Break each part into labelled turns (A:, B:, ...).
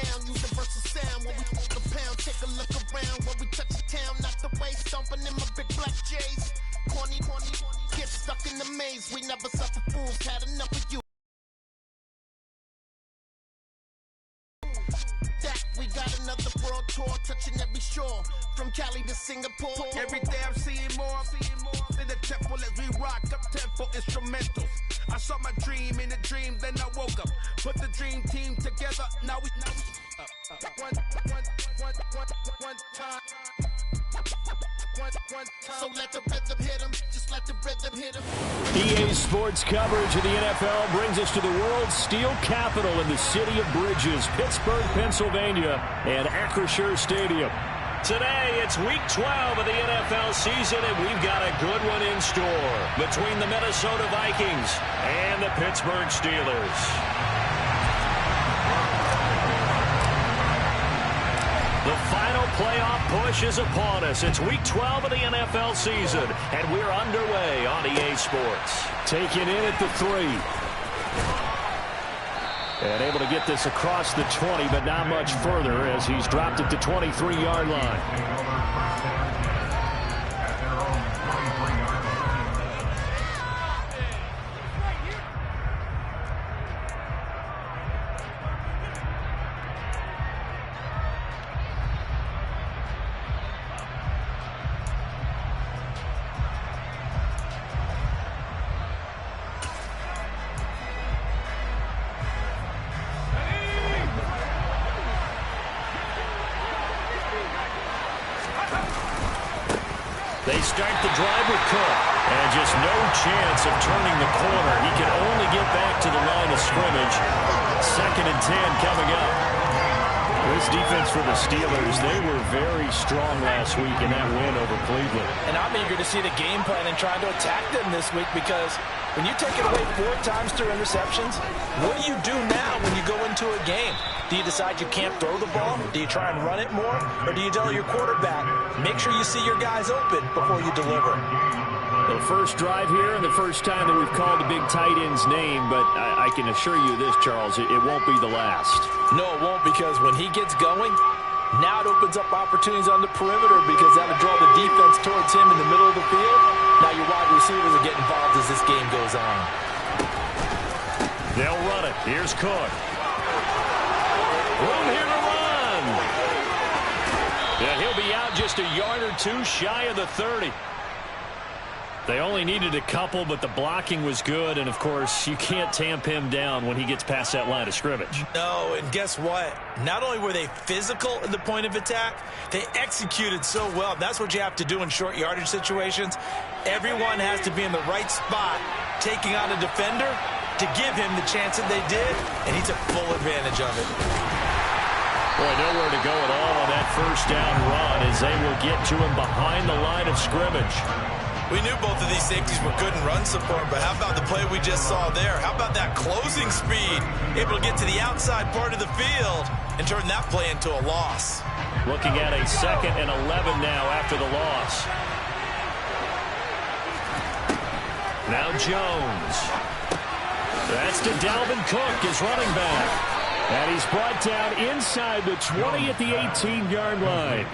A: gown, universal sound. When we walk a pound, take a look around. When we touch the town, not the way, stomping in my big black J's. Corny, get stuck in the maze. We never suffer fools, had enough of you. That we got another world tour, touching every shore, from Cali to Singapore.
B: Every day I'm seeing more in the temple as we rock up tempo instrumentals. I saw my dream in a dream, then I woke up. Put the dream team together. Now we one time.
A: So let the rhythm hit him, just let the rhythm hit him.
C: EA Sports coverage of the NFL brings us to the world's steel capital in the city of Bridges, Pittsburgh, Pennsylvania, and Acrisure Stadium. Today, it's Week 12 of the NFL season, and we've got a good one in store between the Minnesota Vikings and the Pittsburgh Steelers. The final playoff push is upon us. It's Week 12 of the NFL season, and we're underway on EA Sports. Taken in at the 3. And able to get this across the 20, but not much further as he's dropped it to 23-yard line. They start the drive with Cook, and just no chance of turning the corner. He can only get back to the line of scrimmage. 2nd and 10 coming up. This defense for the Steelers, they were very strong last week in that win over Cleveland.
D: And I'm eager to see the game plan and trying to attack them this week, because when you take it away 4 times through interceptions, what do you do now when you go into a game? Do you decide you can't throw the ball? Do you try and run it more? Or do you tell your quarterback, make sure you see your guys open before you deliver?
C: The first drive here and the first time that we've called the big tight end's name, but I can assure you this, Charles, it won't be the last.
D: No, it won't, because when he gets going, now it opens up opportunities on the perimeter, because that'll draw the defense towards him in the middle of the field. Now your wide receivers will get involved as this game goes on.
C: They'll run it. Here's Cook. Room here to run. Yeah, he'll be out just a yard or two shy of the 30. They only needed a couple, but the blocking was good, and, of course, you can't tamp him down when he gets past that line of scrimmage.
D: No, and guess what? Not only were they physical at the point of attack, they executed so well. That's what you have to do in short yardage situations. Everyone has to be in the right spot, taking on a defender to give him the chance that they did, and he took full advantage of it.
C: Boy, nowhere to go at all on that first down run as they will get to him behind the line of scrimmage.
D: We knew both of these safeties were good in run support, but how about the play we just saw there? How about that closing speed? Able to get to the outside part of the field and turn that play into a loss.
C: Looking at a 2nd and 11 now after the loss. Now Jones. That's to Dalvin Cook, his running back. And he's brought down inside the 20 at the 18-yard line.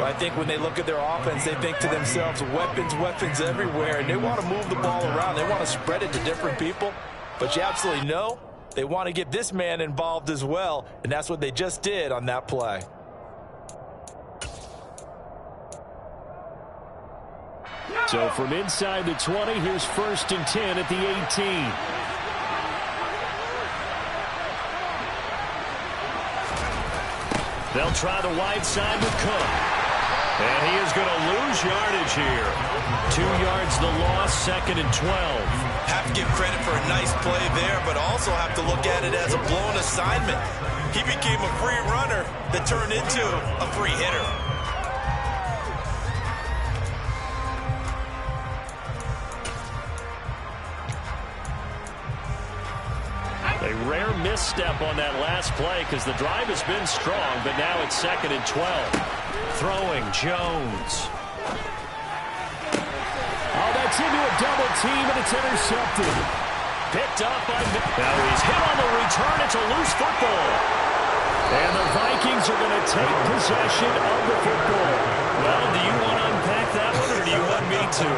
D: I think when they look at their offense, they think to themselves, weapons everywhere, and they want to move the ball around. They want to spread it to different people. But you absolutely know they want to get this man involved as well, and that's what they just did on that play.
C: So from inside the 20, here's 1st and 10 at the 18. They'll try the wide side with Cook. And he is going to lose yardage here. 2 yards the loss, 2nd and 12.
D: Have to give credit for a nice play there, but also have to look at it as a blown assignment. He became a free runner that turned into a free hitter.
C: A rare misstep on that last play because the drive has been strong, but now it's 2nd and 12. Throwing Jones. Oh, that's into a double team, and it's intercepted. Picked up by... Now he's hit on the return. It's a loose football. take possession of the football. Well, do you want to unpack that one, or do you want me to?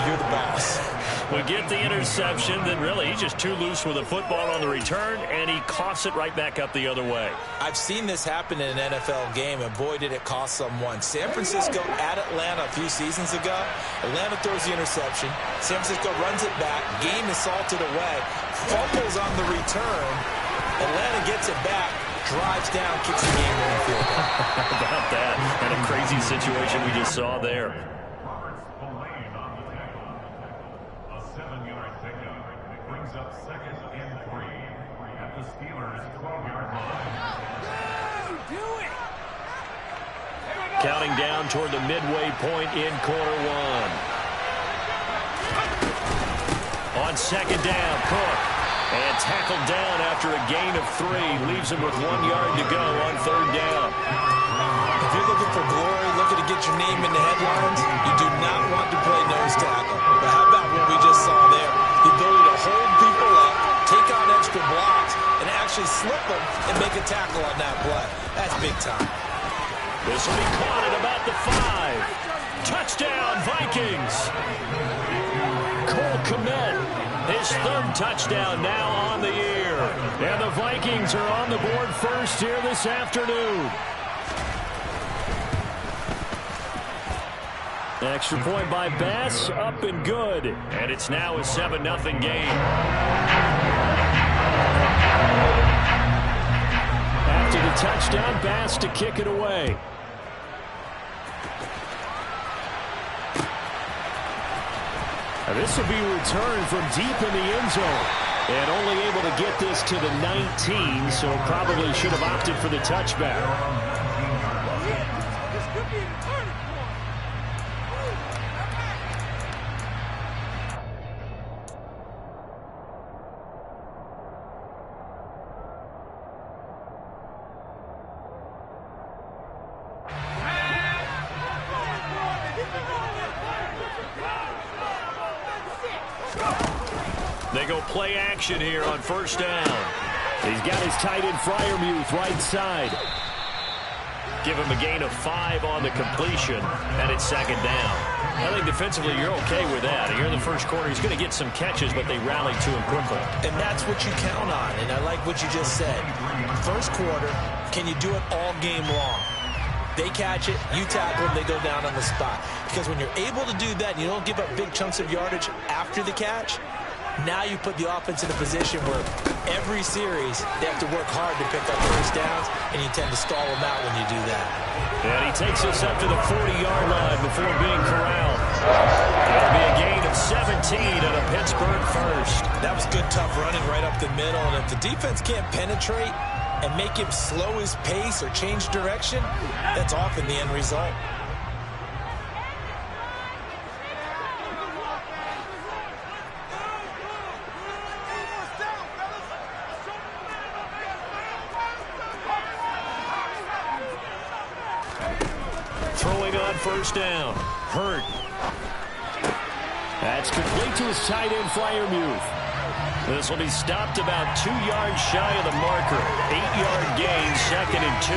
D: You're the boss.
C: We get the interception, then really he's just too loose with the football on the return, and he coughs it right back up the other way.
D: I've seen this happen in an NFL game, and boy, did it cost someone. San Francisco at Atlanta a few seasons ago. Atlanta throws the interception. San Francisco runs it back. Game is salted away. Fumbles on the return. Atlanta gets it back. Drives down, kicks the game-winning field goal.
C: How about that? And a crazy situation we just saw there. Counting down toward the midway point in quarter one. On second down, Cook. And tackled down after a gain of 3. Leaves him with 1 yard to go on third down.
D: If you're looking for glory, looking to get your name in the headlines, you do not want to play nose tackle. But how about what we just saw there? The ability to hold people up, take on extra blocks, and actually slip them and make a tackle on that play. That's big time.
C: This will be caught at about the 5. Touchdown, Vikings. Cole Kmet, his 3rd touchdown now on the year. And the Vikings are on the board first here this afternoon. Extra point by Bass, up and good. And it's now a 7-0 game. After the touchdown, Bass to kick it away. Now this will be returned from deep in the end zone. And only able to get this to the 19, so probably should have opted for the touchback.
E: This could be a turning point.
C: They go play action here on first down. He's got his tight end Freiermuth right side. Give him a gain of 5 on the completion, and it's second down. I think defensively you're okay with that. Here in the first quarter, he's going to get some catches, but they rallied to him quickly.
D: And that's what you count on, and I like what you just said. First quarter, can you do it all game long? They catch it, you tackle them, they go down on the spot. Because when you're able to do that, and you don't give up big chunks of yardage after the catch, now you put the offense in a position where every series they have to work hard to pick up first downs, and you tend to stall them out when you do that.
C: And he takes us up to the 40-yard line before being corralled. It'll be a gain of 17 on a Pittsburgh first.
D: That was good, tough running right up the middle, and if the defense can't penetrate and make him slow his pace or change direction, that's often the end result.
C: Throwing on first down. Hurt. That's complete to his tight end, Freiermuth. This will be stopped about 2 yards shy of the marker. 8-yard gain, 2nd and 2.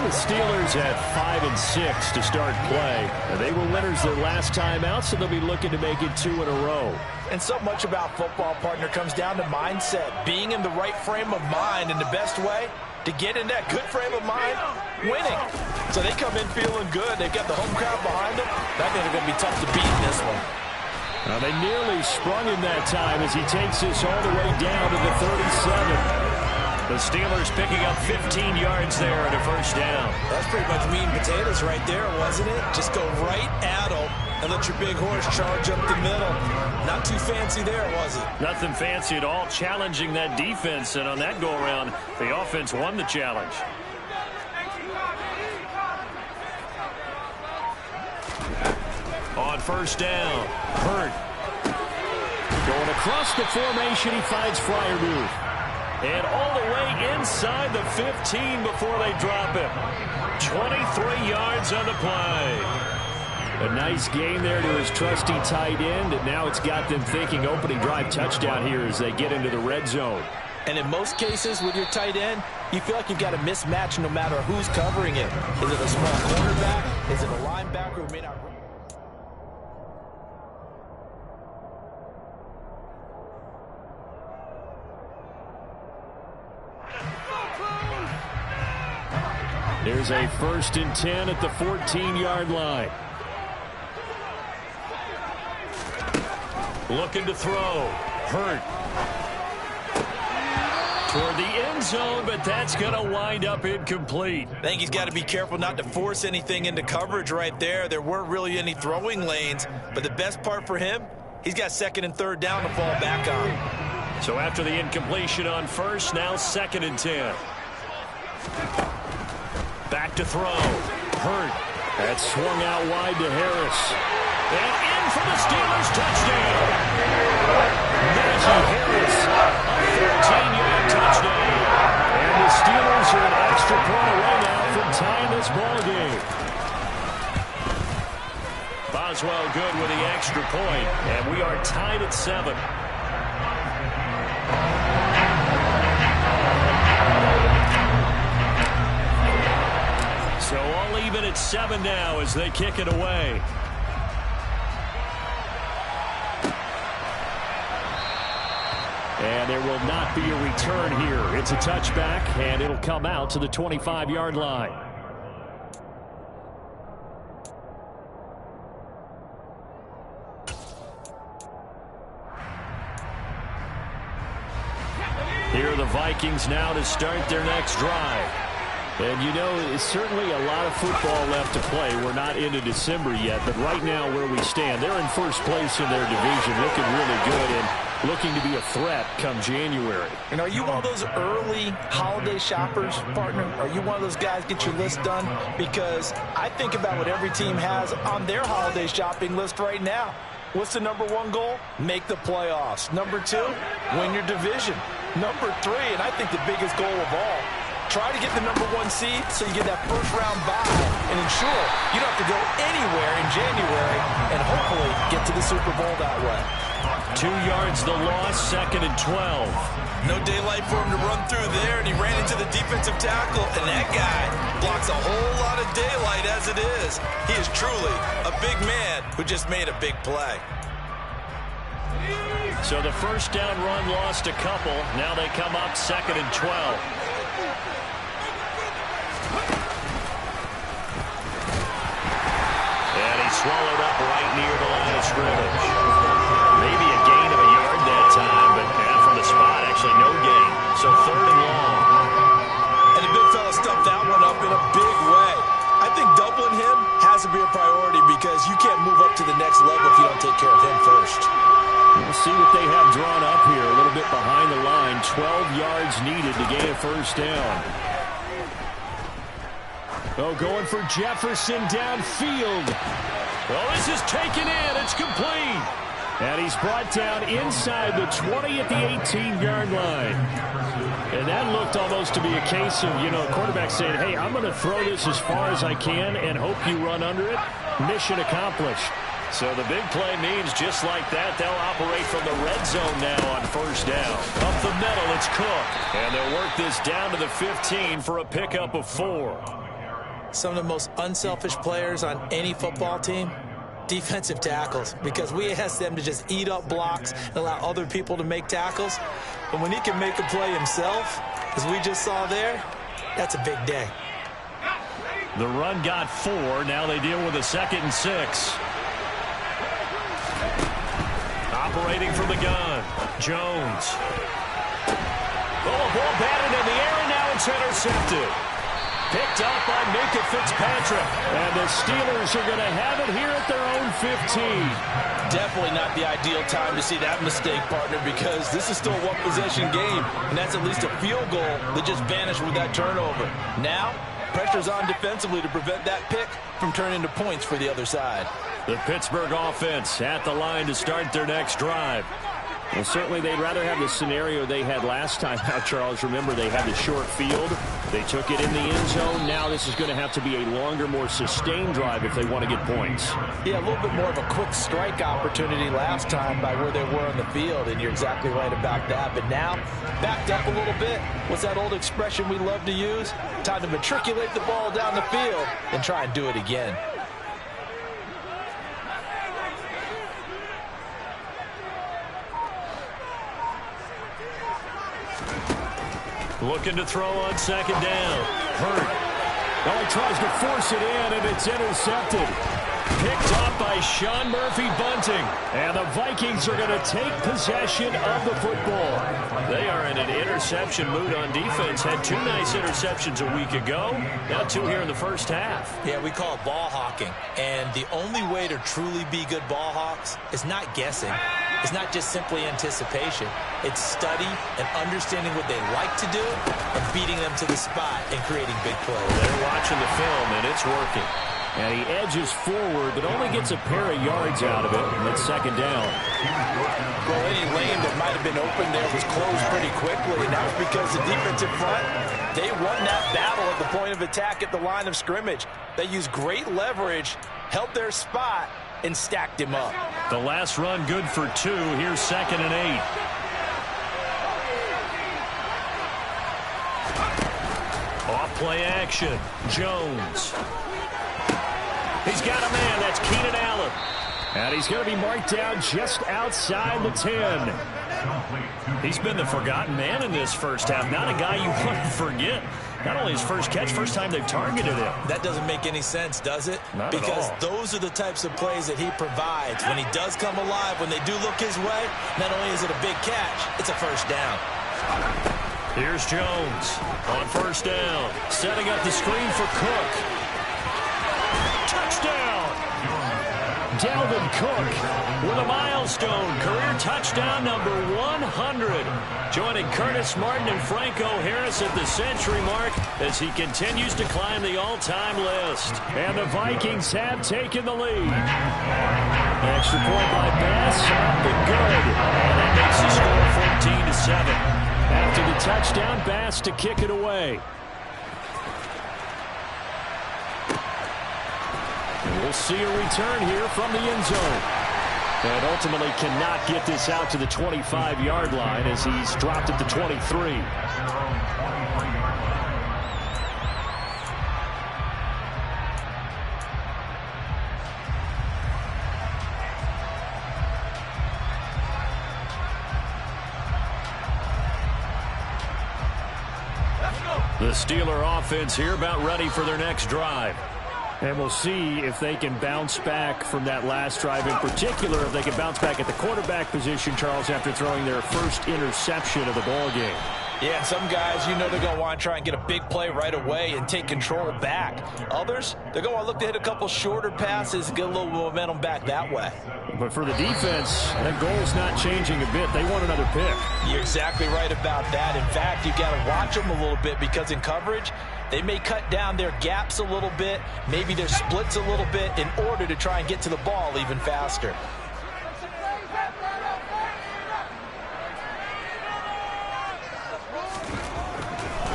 C: The Steelers at 5 and 6 to start play. They were winners their last time out, so they'll be looking to make it 2 in a row.
D: And so much about football, partner, comes down to mindset. Being in the right frame of mind, and the best way to get in that good frame of mind, winning. So they come in feeling good. They've got the home crowd behind them. I think they're going to be tough to beat in this one.
C: Well, they nearly sprung him that time as he takes this all the way down to the 37. The Steelers picking up 15 yards there at a first down.
D: That's pretty much meat and potatoes right there, wasn't it? Just go right at them and let your big horse charge up the middle. Not too fancy there, was it?
C: Nothing fancy at all, challenging that defense. And on that go-around, the offense won the challenge. On first down, Hurt. Going across the formation, he finds Freiermuth. And all the way inside the 15 before they drop him. 23 yards on the play. A nice gain there to his trusty tight end, and now it's got them thinking opening drive touchdown here as they get into the red zone.
D: And in most cases with your tight end, you feel like you've got a mismatch no matter who's covering it. Is it a small cornerback? Is it a linebacker who may not...
C: Here's a 1st and 10 at the 14-yard line. Looking to throw. Hurt. Toward the end zone, but that's going to wind up incomplete.
D: I think he's got to be careful not to force anything into coverage right there. There weren't really any throwing lanes, but the best part for him, he's got 2nd and 3rd down to fall back on.
C: So after the incompletion on 1st, now 2nd and 10. Back to throw. Hurt. That's swung out wide to Harris. And in for the Steelers touchdown. Najee Harris, a 14-yard touchdown. And the Steelers are an extra point away now from tying this ball game. Boswell good with the extra point, and we are tied at 7. So all even at 7 now as they kick it away. And there will not be a return here. It's a touchback, and it'll come out to the 25-yard line. Here are the Vikings now to start their next drive. And, you know, it's certainly a lot of football left to play. We're not into December yet, but right now where we stand, they're in 1st place in their division, looking really good and looking to be a threat come January.
D: And are you one of those early holiday shoppers, partner? Are you one of those guys get your list done? Because I think about what every team has on their holiday shopping list right now. What's the number 1 goal? Make the playoffs. Number 2, win your division. Number 3, and I think the biggest goal of all, try to get the number 1 seed so you get that 1st round bye and ensure you don't have to go anywhere in January and hopefully get to the Super Bowl that way.
C: 2 yards the loss, 2nd and 12.
D: No daylight for him to run through there, and he ran into the defensive tackle, and that guy blocks a whole lot of daylight as it is. He is truly a big man who just made a big play.
C: So the 1st down run lost a couple. Now they come up 2nd and 12. And he swallowed up right near the line of scrimmage. Maybe a gain of a yard that time, but from the spot, actually no gain. So 3rd and long.
D: And the big fella stuffed that one up in a big way. I think doubling him has to be a priority because you can't move up to the next level if you don't take care of him first.
C: We'll see what they have drawn up here. A little bit behind the line. 12 yards needed to gain a 1st down. Oh, going for Jefferson downfield. Oh, this is taken in. It's complete. And he's brought down inside the 20 at the 18-yard line. And that looked almost to be a case of, you know, quarterback saying, hey, I'm going to throw this as far as I can and hope you run under it. Mission accomplished. So the big play means just like that, they'll operate from the red zone now on 1st down. Up the middle, it's Cook. And they'll work this down to the 15 for a pickup of 4.
D: Some of the most unselfish players on any football team, defensive tackles, because we ask them to just eat up blocks and allow other people to make tackles. But when he can make a play himself, as we just saw there, that's a big day.
C: The run got 4. Now they deal with a 2nd and 6. Operating from the gun, Jones. Oh, a ball batted in the air, and now it's intercepted. Picked up by Minka Fitzpatrick. And the Steelers are going to have it here at their own 15.
D: Definitely not the ideal time to see that mistake, partner, because this is still a one-possession game, and that's at least a field goal that just vanished with that turnover. Now, pressure's on defensively to prevent that pick from turning into points for the other side.
C: The Pittsburgh offense at the line to start their next drive. Well, certainly they'd rather have the scenario they had last time out, Charles. Remember, they had the short field. They took it in the end zone. Now this is going to have to be a longer, more sustained drive if they want to get points.
D: Yeah, a little bit more of a quick strike opportunity last time by where they were on the field, and you're exactly right about that. But now, backed up a little bit. What's that old expression we love to use? Time to matriculate the ball down the field and try and do it again.
C: Looking to throw on second down. Hurt. Oh, he tries to force it in, and it's intercepted. Picked off by Sean Murphy-Bunting. And the Vikings are going to take possession of the football. They are in an interception mood on defense. Had 2 nice interceptions a week ago. Now 2 here in the first half.
D: Yeah, we call it ball hawking. And the only way to truly be good ball hawks is not guessing. It's not just simply anticipation. It's study and understanding what they like to do and beating them to the spot and creating big plays.
C: They're watching the film, and it's working. And he edges forward, but only gets a pair of yards out of it, and it's second down.
D: Well, any lane that might have been open there was closed pretty quickly, and that was because the defensive front, they won that battle at the point of attack at the line of scrimmage. They used great leverage, held their spot, and stacked him up.
C: The last run good for 2. Here's 2nd and 8. Off play action. Jones. He's got a man. That's Keenan Allen. And he's going to be marked down just outside the 10. He's been the forgotten man in this first half. Not a guy you want to forget. Not only his first catch, first time they've targeted him.
D: That doesn't make any sense, does it?
C: Not
D: because
C: at all.
D: Those are the types of plays that he provides. When he does come alive, when they do look his way, not only is it a big catch, it's a first down.
C: Here's Jones on first down. Setting up the screen for Cook. Touchdown! Dalvin Cook with a milestone. Career touchdown number 100. Joining Curtis Martin and Franco Harris at the century mark as he continues to climb the all-time list. And the Vikings have taken the lead. Extra point by Bass. Up and good. And that makes the score 14-7. After the touchdown, Bass to kick it away. And we'll see a return here from the end zone. And ultimately cannot get this out to the 25-yard line as he's dropped at the 23. The Steeler offense here about ready for their next drive. And we'll see if they can bounce back from that last drive. In particular, if they can bounce back at the quarterback position, Charles, after throwing their first interception of the ball game.
D: Yeah, some guys, you know they're going to want to try and get a big play right away and take control back. Others, they're going to look to hit a couple shorter passes and get a little momentum back that way.
C: But for the defense, that goal's not changing a bit. They want another pick.
D: You're exactly right about that. In fact, you've got to watch them a little bit because in coverage, they may cut down their gaps a little bit, maybe their splits a little bit in order to try and get to the ball even faster.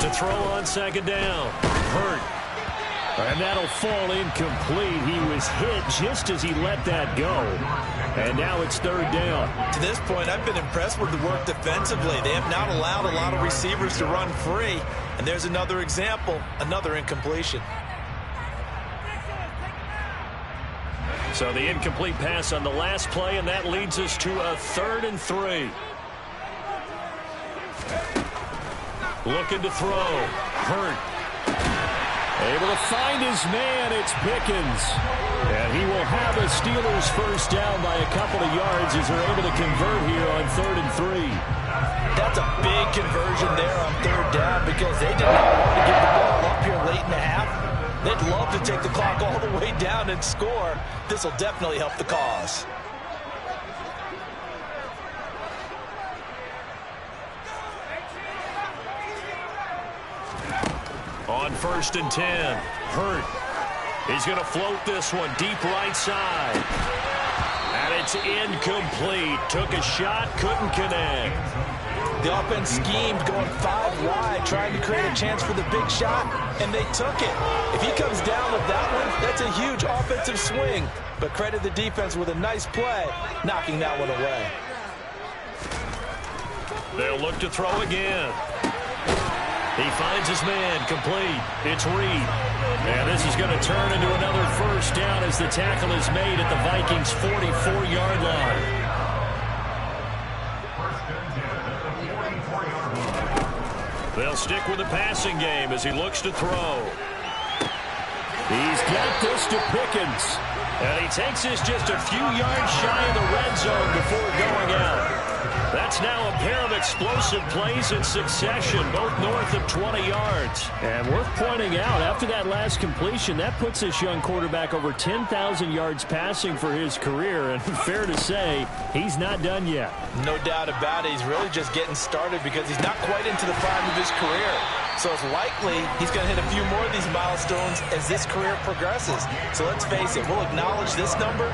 C: To throw on second down. Hurt. And that'll fall incomplete. He was hit just as he let that go. And now it's third down.
D: To this point, I've been impressed with the work defensively. They have not allowed a lot of receivers to run free. And there's another example, another incompletion.
C: So the incomplete pass on the last play, and that leads us to a 3rd and 3. Looking to throw. Hurt. Able to find his man. It's Pickens. And he will have a Steelers first down by a couple of yards as they're able to convert here on 3rd and 3.
D: That's a big conversion there on 3rd down because they did not want to get the ball up here late in the half. They'd love to take the clock all the way down and score. This will definitely help the cause.
C: On 1st and 10, Hurt. He's going to float this one deep right side. And It's incomplete. Took a shot, couldn't connect.
D: The offense schemed going 5 wide, trying to create a chance for the big shot, and they took it. If he comes down with that one, that's a huge offensive swing. But credit the defense with a nice play, knocking that one away.
C: They'll look to throw again. He finds his man, complete. It's Reed. And this is going to turn into another first down as the tackle is made at the Vikings' 44-yard line. They'll stick with the passing game as he looks to throw. He's got this to Pickens. And he takes this just a few yards shy of the red zone before going out. That's now a pair of explosive plays in succession, both north of 20 yards. And worth pointing out, after that last completion, that puts this young quarterback over 10,000 yards passing for his career. And fair to say, he's not done yet.
D: No doubt about it. He's really just getting started because he's not quite into the prime of his career. So it's likely he's going to hit a few more of these milestones as this career progresses. So let's face it, we'll acknowledge this number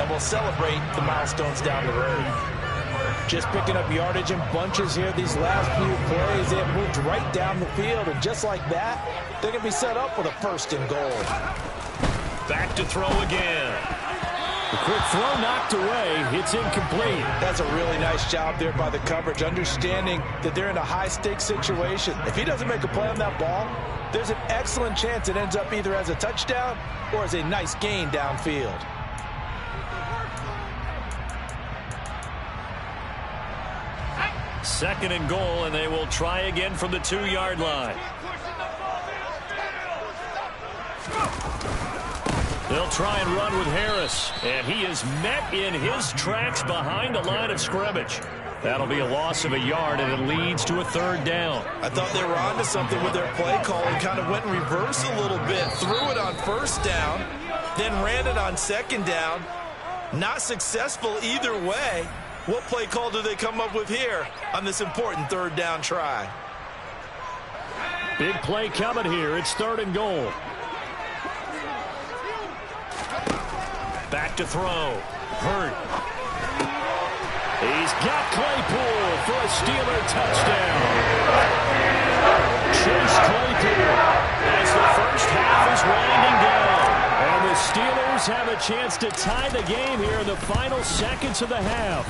D: and we'll celebrate the milestones down the road. Just picking up yardage in bunches here these last few plays. They have moved right down the field, and just like that, they're going to be set up with a 1st and goal.
C: Back to throw again. The quick throw knocked away. It's incomplete.
D: That's a really nice job there by the coverage, understanding that they're in a high-stakes situation. If he doesn't make a play on that ball, there's an excellent chance it ends up either as a touchdown or as a nice gain downfield.
C: Second and goal, and they will try again from the 2-yard line. They'll try and run with Harris, and he is met in his tracks behind the line of scrimmage. That'll be a loss of a yard, and it leads to a 3rd down.
D: I thought they were onto something with their play call and kind of went in reverse a little bit. Threw it on 1st down, then ran it on 2nd down. Not successful either way. What play call do they come up with here on this important 3rd down try?
C: Big play coming here. It's 3rd and goal. Back to throw. Hurt. He's got Claypool for a Steeler touchdown. Chase Claypool as the first half is winding down. And the Steelers have a chance to tie the game here in the final seconds of the half.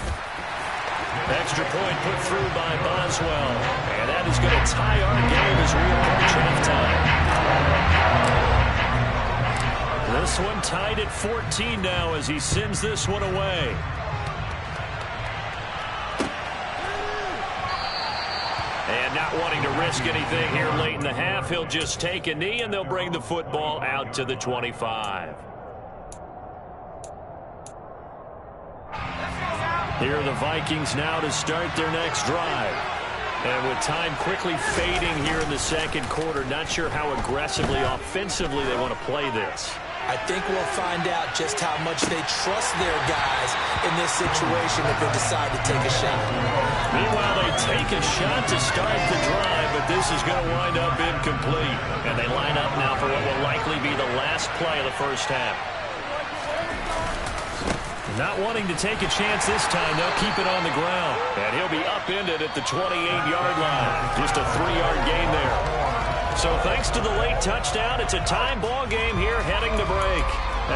C: Extra point put through by Boswell. And that is going to tie our game as we approach halftime. This one tied at 14 now as he sends this one away. And not wanting to risk anything here late in the half, he'll just take a knee and they'll bring the football out to the 25. Here are the Vikings now to start their next drive. And with time quickly fading here in the 2nd quarter, not sure how aggressively, offensively they want to play this.
D: I think we'll find out just how much they trust their guys in this situation if they decide to take a shot.
C: Meanwhile, they take a shot to start the drive, but this is going to wind up incomplete. And they line up now for what will likely be the last play of the first half. Not wanting to take a chance this time, they'll keep it on the ground. And he'll be upended at the 28-yard line. Just a 3-yard gain there. So thanks to the late touchdown, it's a time ball game here heading to break.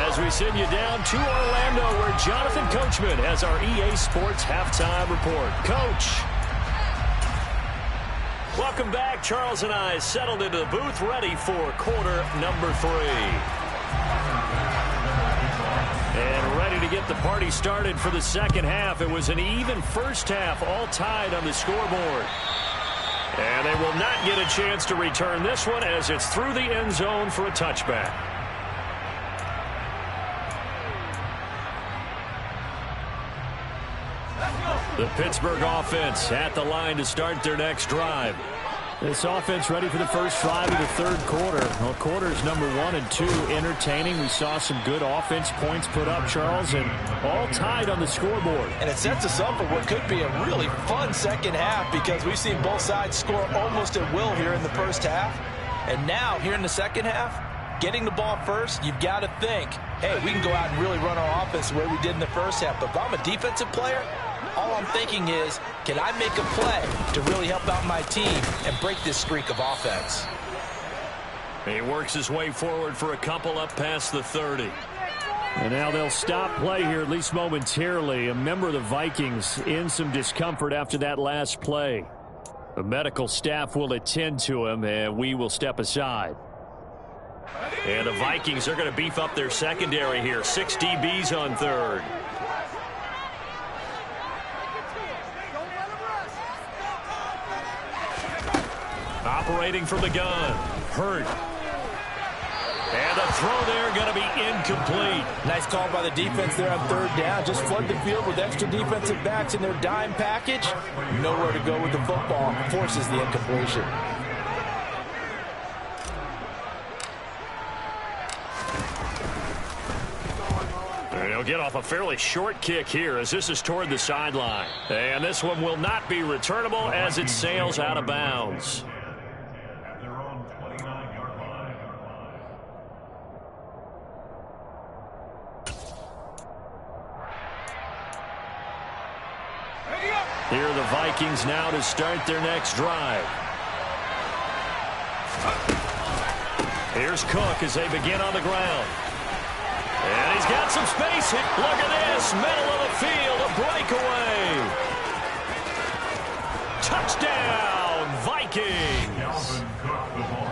C: As we send you down to Orlando, where Jonathan Coachman has our EA Sports halftime report. Coach. Welcome back. Charles and I settled into the booth, ready for quarter number 3. And ready to get the party started for the 2nd half. It was an even first half, all tied on the scoreboard. And they will not get a chance to return this one as it's through the end zone for a touchback. The Pittsburgh offense at the line to start their next drive. This offense ready for the first drive of the 3rd quarter. Well, quarters number 1 and 2 entertaining. We saw some good offense points put up, Charles, and all tied on the scoreboard.
D: And it sets us up for what could be a really fun 2nd half because we've seen both sides score almost at will here in the first half. And now, here in the 2nd half, getting the ball first, you've got to think hey, we can go out and really run our offense the way we did in the first half. But if I'm a defensive player, all I'm thinking is, can I make a play to really help out my team and break this streak of offense?
C: He works his way forward for a couple up past the 30. And now they'll stop play here, at least momentarily. A member of the Vikings in some discomfort after that last play. The medical staff will attend to him, and we will step aside. And the Vikings are going to beef up their secondary here. 6 DBs on third. Operating from the gun. Hurt. And the throw there going to be incomplete.
D: Nice call by the defense there on third down. Just flood the field with extra defensive backs in their dime package. Nowhere to go with the football. Forces the incompletion.
C: And he'll get off a fairly short kick here as this is toward the sideline. And this one will not be returnable as it sails out of bounds. Here are the Vikings now to start their next drive. Here's Cook as they begin on the ground. And he's got some space. Look at this. Middle of the field. A breakaway. Touchdown, Vikings.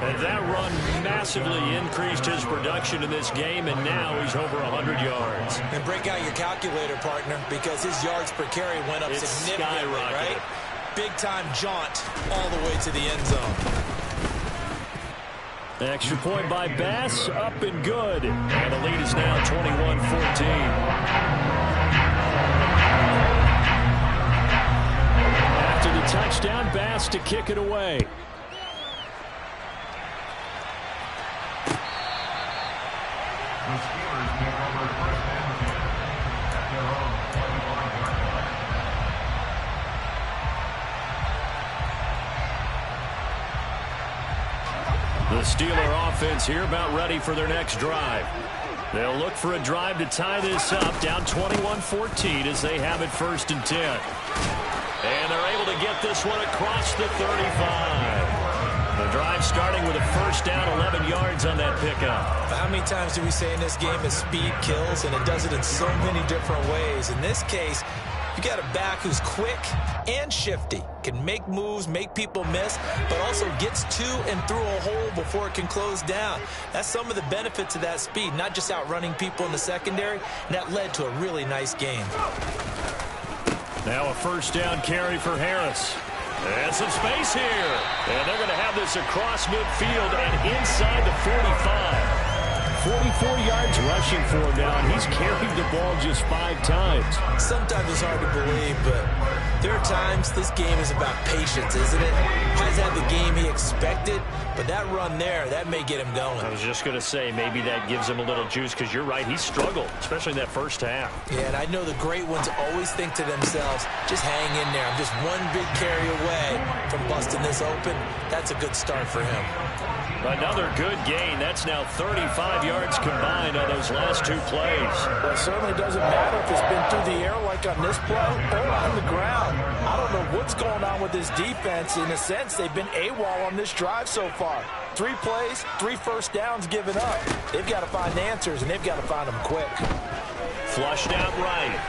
C: And that run massively increased his production in this game, and now he's over 100 yards.
D: And break out your calculator, partner, because his yards per carry went up significantly, right? Big-time jaunt all the way to the end zone.
C: Extra point by Bass, up and good. And the lead is now 21-14. After the touchdown, Bass to kick it away. The Steeler offense here about ready for their next drive. They'll look for a drive to tie this up, down 21-14 as they have it 1st and 10. And they're able to get this one across the 35. The drive starting with a 1st down, 11 yards on that pickup.
D: How many times do we say in this game that speed kills, and it does it in so many different ways? In this case, you got a back who's quick and shifty, can make moves, make people miss, but also gets to and through a hole before it can close down. That's some of the benefits of that speed, not just outrunning people in the secondary, and that led to a really nice game.
C: Now a 1st down carry for Harris. And some space here. And they're going to have this across midfield and inside the 45. 44 yards rushing for him now, and he's carried the ball just 5 times.
D: Sometimes it's hard to believe, but there are times this game is about patience, isn't it? Has had the game he expected, but that run there, that may get him going.
C: I was just going to say, maybe that gives him a little juice, because you're right, he struggled, especially in that 1st half.
D: Yeah, and I know the great ones always think to themselves, just hang in there. I'm just one big carry away from busting this open. That's a good start for him.
C: Another good gain. That's now 35 yards combined on those last 2 plays.
D: Well, it certainly doesn't matter if it's been through the air like on this play or on the ground. I don't know what's going on with this defense. In a sense, they've been AWOL on this drive so far. 3 plays, 3 1st downs given up. They've got to find answers, and they've got to find them quick.
C: Flushed out right.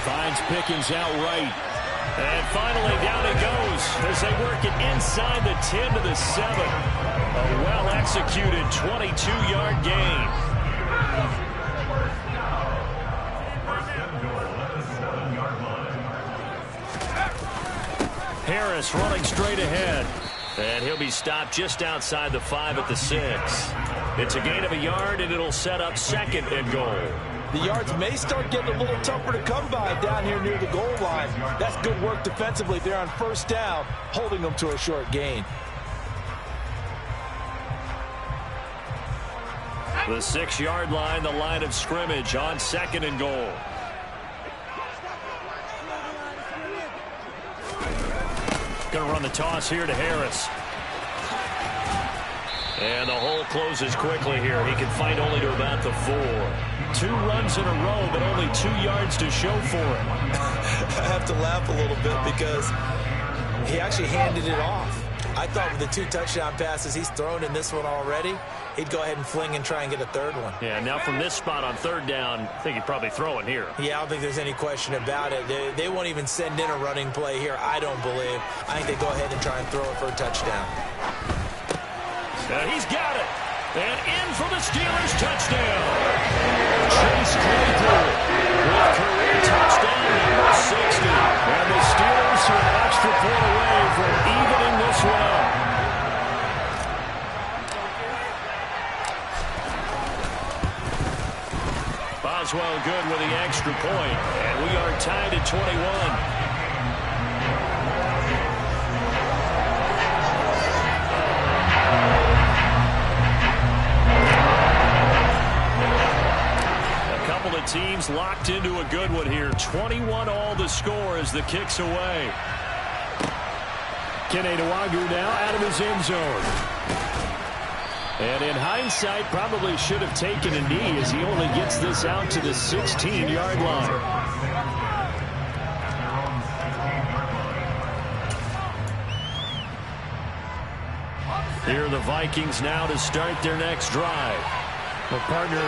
C: Finds Pickens out right. And finally, down it goes as they work it inside the 10 to the 7. A well-executed 22-yard gain. Harris running straight ahead. And he'll be stopped just outside the 5 at the 6. It's a gain of a yard, and it'll set up 2nd and goal.
D: The yards may start getting a little tougher to come by down here near the goal line. That's good work defensively there on 1st down, holding them to a short gain.
C: The 6-yard line, the line of scrimmage on 2nd and goal. Going to run the toss here to Harris. And the hole closes quickly here. He can fight only to about the 4. 2 runs in a row, but only 2 yards to show for it.
D: I have to laugh a little bit because he actually handed it off. I thought with the 2 touchdown passes he's thrown in this one already, he'd go ahead and fling and try and get a 3rd one.
C: Yeah, now from this spot on 3rd down, I think he'd probably throw it here.
D: Yeah, I don't think there's any question about it. They won't even send in a running play here, I don't believe. I think they go ahead and try and throw it for a touchdown.
C: He's got it. And in for the Steelers touchdown. Chase Claypool with career touchdown number 60. And the Steelers are an extra point away from evening this one up. Boswell good with the extra point. And we are tied at 21. Teams locked into a good one here. 21 all the score as the kick's away. Kene Nwangwu now out of his end zone. And in hindsight, probably should have taken a knee as he only gets this out to the 16-yard line. Here are the Vikings now to start their next drive.
E: Well, partner,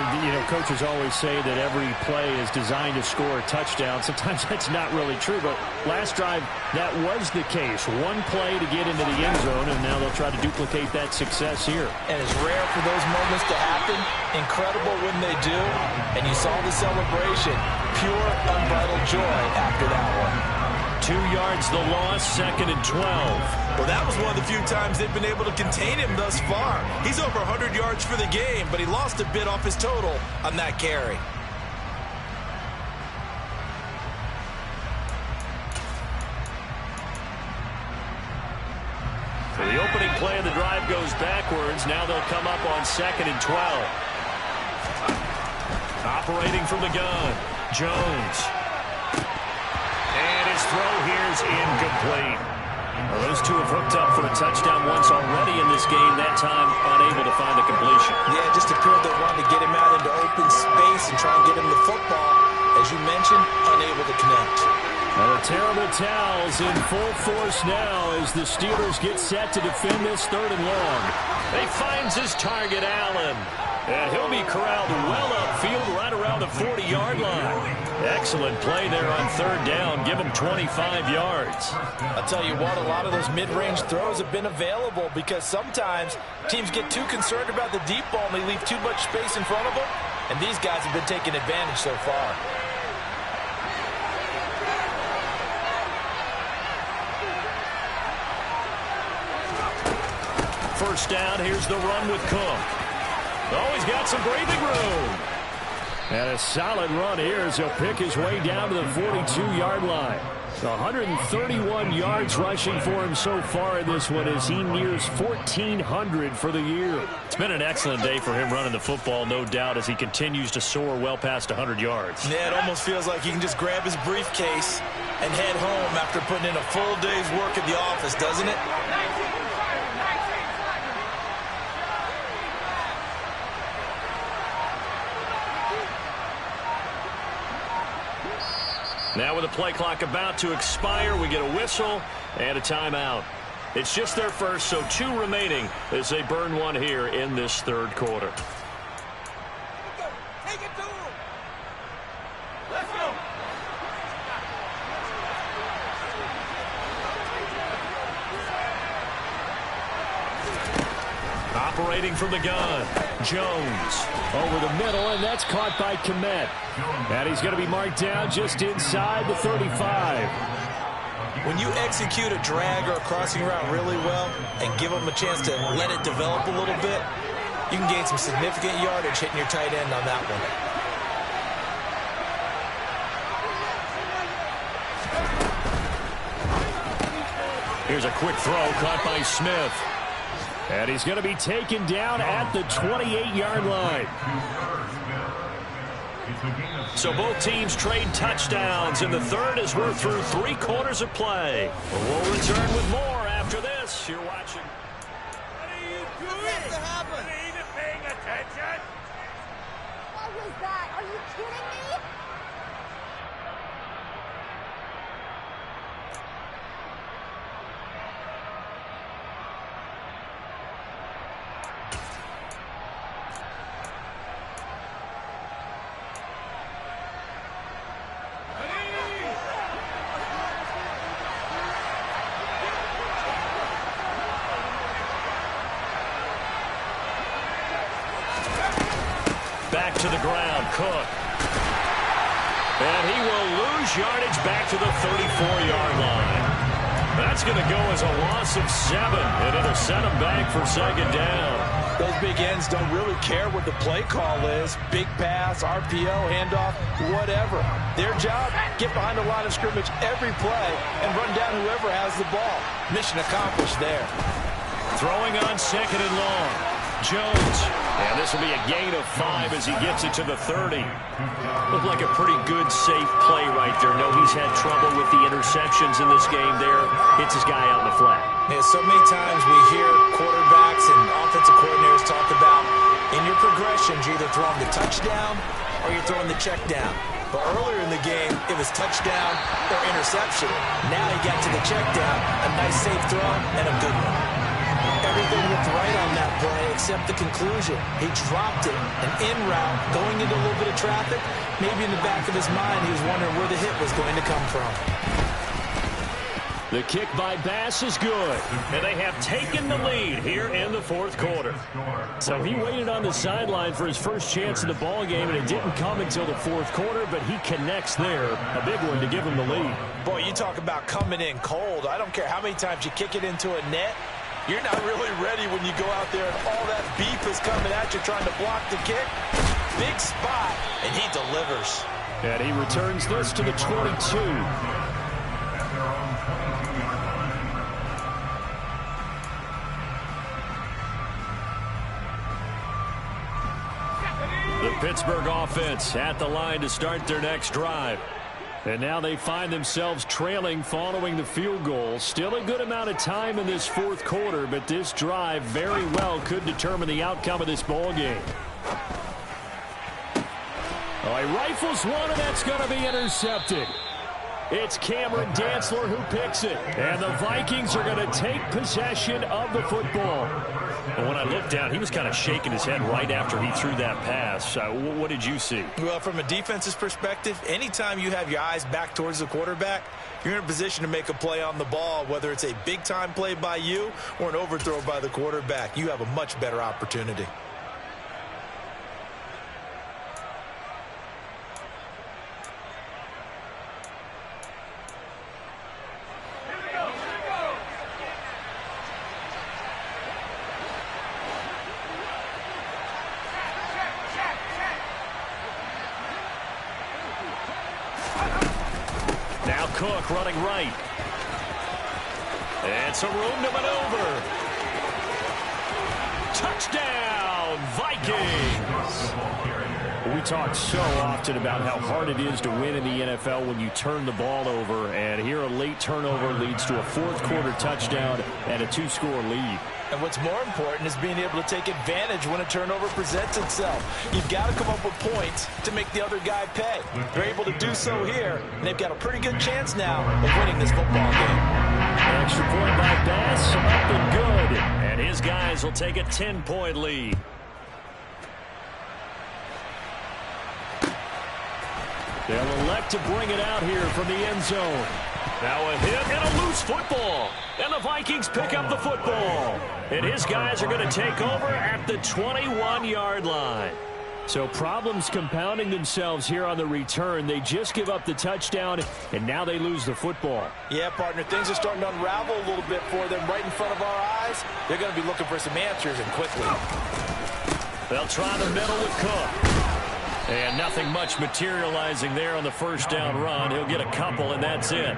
E: coaches always say that every play is designed to score a touchdown. Sometimes that's not really true, but last drive, that was the case. One play to get into the end zone, and now they'll try to duplicate that success here.
D: And it's rare for those moments to happen. Incredible when they do. And you saw the celebration. Pure, unbridled joy after that one.
C: 2 yards the loss, 2nd and 12.
D: Well, that was one of the few times they've been able to contain him thus far. He's over 100 yards for the game, but he lost a bit off his total on that carry.
C: So the opening play of the drive goes backwards. Now they'll come up on 2nd and 12. Operating from the gun, Jones. And his throw here's incomplete. Well, those two have hooked up for a touchdown once already in this game, that time unable to find the completion.
D: Yeah, just appeared they wanted to get him out into open space and try and get him the football. As you mentioned, unable to connect.
C: Well, the terrible towels in full force now as the Steelers get set to defend this 3rd and long. They finds his target, Allen. And he'll be corralled well upfield right around the 40-yard line. Excellent play there on 3rd down. Give him 25 yards.
D: I'll tell you what, a lot of those mid-range throws have been available because sometimes teams get too concerned about the deep ball and they leave too much space in front of them. And these guys have been taking advantage so far.
C: First down, here's the run with Cook. Oh, he's got some breathing room. And a solid run here as he'll pick his way down to the 42-yard line. 131 yards rushing for him so far in this one as he nears 1,400 for the year. It's been an excellent day for him running the football, no doubt, as he continues to soar well past 100 yards.
D: Yeah, it almost feels like he can just grab his briefcase and head home after putting in a full day's work at the office, doesn't it?
C: Now with the play clock about to expire, we get a whistle and a timeout. It's just their first, so 2 remaining as they burn one here in this 3rd quarter.
B: Take it to him. Let's go.
C: Operating from the gun, Jones over the middle, and that's caught by Kmet. And he's going to be marked down just inside the 35.
D: When you execute a drag or a crossing route really well and give them a chance to let it develop a little bit, you can gain some significant yardage hitting your tight end on that one.
C: Here's a quick throw caught by Smith. And he's going to be taken down at the 28-yard line. So both teams trade touchdowns in the 3rd as we're through 3 quarters of play. We'll return with more after this. You're watching.
A: has to happen.
C: Paying attention?
F: What was that? Are you kidding me?
C: Back to the ground, Cook. And he will lose yardage back to the 34-yard line. That's going to go as a loss of 7, and it'll set him back for second down.
D: Those big ends don't really care what the play call is. Big pass, RPO, handoff, whatever. Their job, get behind the line of scrimmage every play and run down whoever has the ball. Mission accomplished there.
C: Throwing on second and long. Jones. And this will be a gain of 5 as he gets it to the 30. Looked like a pretty good, safe play right there. No, he's had trouble with the interceptions in this game there. Hits his guy out in the flat.
D: Yeah, so many times we hear quarterbacks and offensive coordinators talk about in your progressions, you're either throwing the touchdown or you're throwing the check down. But earlier in the game, it was touchdown or interception. Now he got to the check down, a nice safe throw, and a good one. Everything looked right on that play except the conclusion. He dropped it, an in route, going into a little bit of traffic. Maybe in the back of his mind, he was wondering where the hit was going to come from.
C: The kick by Bass is good, and they have taken the lead here in the fourth quarter. So he waited on the sideline for his first chance in the ball game, and it didn't come until the fourth quarter, but he connects there. A big one to give him the lead.
D: Boy, you talk about coming in cold. I don't care how many times you kick it into a net. You're not really ready when you go out there and all that beef is coming at you trying to block the kick. Big spot, and he delivers.
C: And he returns this to the 22. The Pittsburgh offense at the line to start their next drive. And now they find themselves trailing following the field goal. Still a good amount of time in this fourth quarter, but this drive very well could determine the outcome of this ball game. Oh, he rifles one, and that's going to be intercepted. It's Cameron Dantzler who picks it. And the Vikings are going to take possession of the football. And when I looked down, he was kind of shaking his head right after he threw that pass. What did you see?
D: Well, from a defense's perspective, anytime you have your eyes back towards the quarterback, you're in a position to make a play on the ball, whether it's a big-time play by you or an overthrow by the quarterback. You have a much better opportunity.
C: Cook running right. And some room to maneuver. Touchdown, Vikings! We talk so often about how hard it is to win in the NFL when you turn the ball over. And here a late turnover leads to a fourth quarter touchdown and a 2-score lead.
D: And what's more important is being able to take advantage when a turnover presents itself. You've got to come up with points to make the other guy pay. They're able to do so here, and they've got a pretty good chance now of winning this football game.
C: Extra point by Bass, up and good. And his guys will take a 10-point lead. They'll elect to bring it out here from the end zone. Now a hit and a loose football. And the Vikings pick up the football. And his guys are going to take over at the 21-yard line. So problems compounding themselves here on the return. They just give up the touchdown, and now they lose the football.
D: Yeah, partner, things are starting to unravel a little bit for them right in front of our eyes. They're going to be looking for some answers, and quickly.
C: They'll try the middle with Cook. And nothing much materializing there on the first down run. He'll get a couple, and that's it.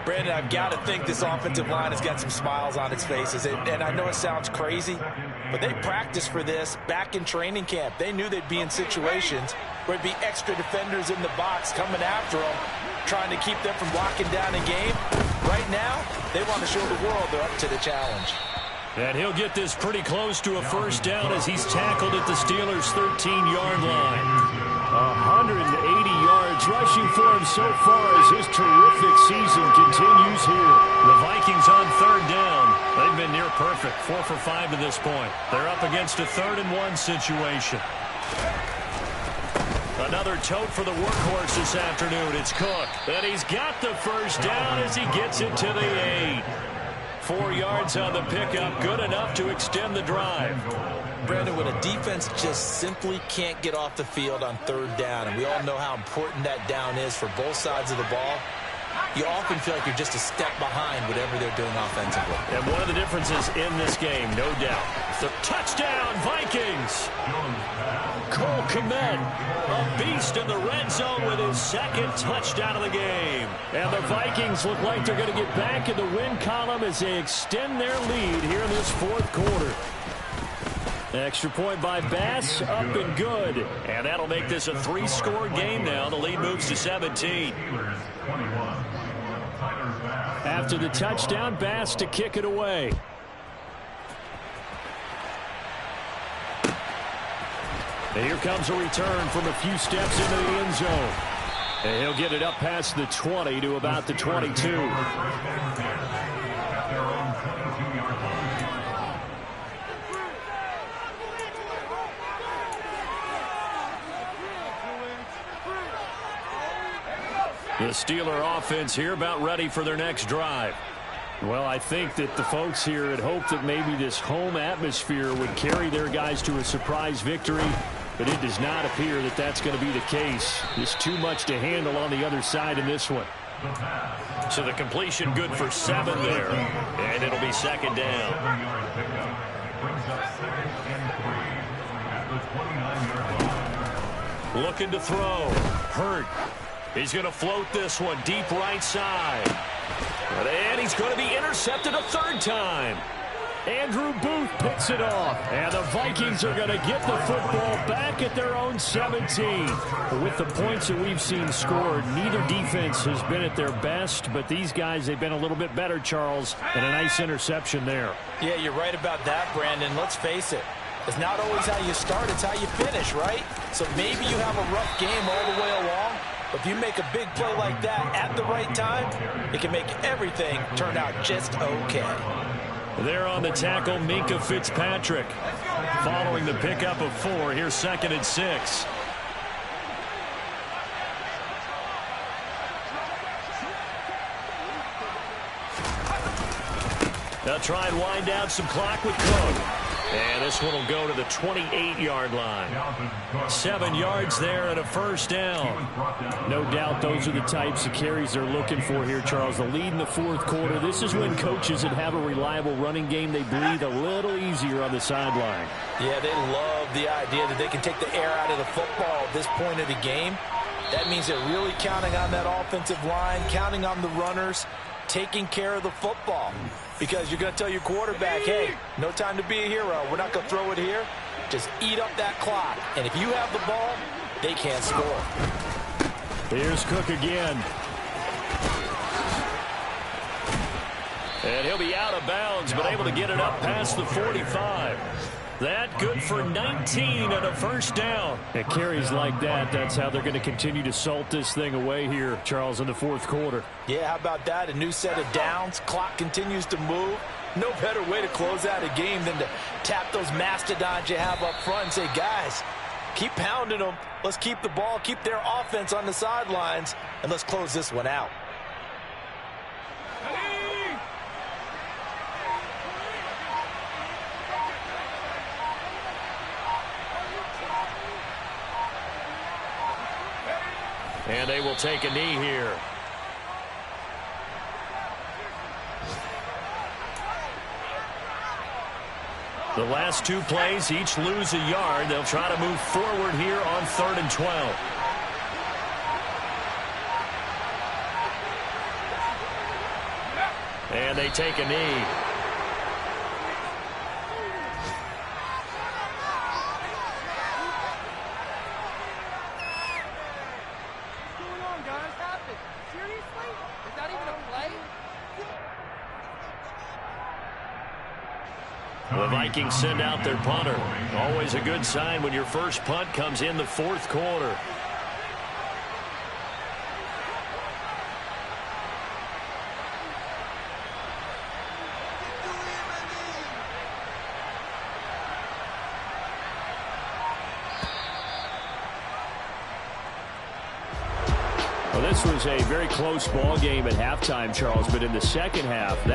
D: Brandon, I've got to think this offensive line has got some smiles on its faces. And I know it sounds crazy, but they practiced for this back in training camp. They knew they'd be in situations where it'd be extra defenders in the box coming after them, trying to keep them from locking down a game. Right now, they want to show the world they're up to the challenge.
C: And he'll get this pretty close to a first down as he's tackled at the Steelers' 13-yard line. 180 yards rushing for him so far as his terrific season continues here. The Vikings on third down. They've been near perfect, 4 for 5 to this point. They're up against a 3rd-and-1 situation. Another tote for the workhorse this afternoon. It's Cook. And he's got the first down as he gets it to the 8. 4 yards on the pickup, good enough to extend the drive.
D: Brandon, when a defense just simply can't get off the field on 3rd down, and we all know how important that down is for both sides of the ball, you often feel like you're just a step behind whatever they're doing offensively.
C: And one of the differences in this game, no doubt, the touchdown Vikings. Cole Kmet, a beast in the red zone with his 2nd touchdown of the game. And the Vikings look like they're going to get back in the win column as they extend their lead here in this 4th quarter. Extra point by Bass, up and good. And that'll make this a 3-score game now. The lead moves to 17. After the touchdown, Bass to kick it away. And here comes a return from a few steps into the end zone. And he'll get it up past the 20 to about the 22. The Steeler offense here about ready for their next drive. Well, I think that the folks here had hoped that maybe this home atmosphere would carry their guys to a surprise victory, but it does not appear that that's going to be the case. There's too much to handle on the other side in this one. So the completion good for 7 there, and it'll be 2nd down. Looking to throw. Hurt. He's going to float this one deep right side. And he's going to be intercepted a 3rd time. Andrew Booth picks it off. And the Vikings are going to get the football back at their own 17. With the points that we've seen scored, neither defense has been at their best, but these guys, they've been a little bit better, Charles, and a nice interception there.
D: Yeah, you're right about that, Brandon. Let's face it. It's not always how you start, it's how you finish, right? So maybe you have a rough game all the way along, but if you make a big play like that at the right time, it can make everything turn out just okay.
C: There on the tackle, Minkah Fitzpatrick. Following the pickup of 4, here's 2nd and 6. They'll try and wind down some clock with Cook. And this one will go to the 28-yard line. 7 yards there and a first down. No doubt those are the types of carries they're looking for here, Charles. The lead in the 4th quarter. This is when coaches that have a reliable running game, they breathe a little easier on the sideline.
D: Yeah, they love the idea that they can take the air out of the football at this point of the game. That means they're really counting on that offensive line, counting on the runners, taking care of the football. Because you're going to tell your quarterback, hey, no time to be a hero. We're not going to throw it here. Just eat up that clock. And if you have the ball, they can't score.
C: Here's Cook again. And he'll be out of bounds, but able to get it up past the 45. That good for 19 and a first down. It carries like that. That's how they're going to continue to salt this thing away here, Charles, in the 4th quarter.
D: Yeah, how about that? A new set of downs. Clock continues to move. No better way to close out a game than to tap those mastodons you have up front and say, guys, keep pounding them. Let's keep the ball, keep their offense on the sidelines, and let's close this one out.
C: And they will take a knee here. The last 2 plays, each lose a yard. They'll try to move forward here on 3rd and 12. And they take a knee. The Vikings send out their punter. Always a good sign when your first punt comes in the fourth quarter. Well, this was a very close ball game at halftime, Charles, but in the second half,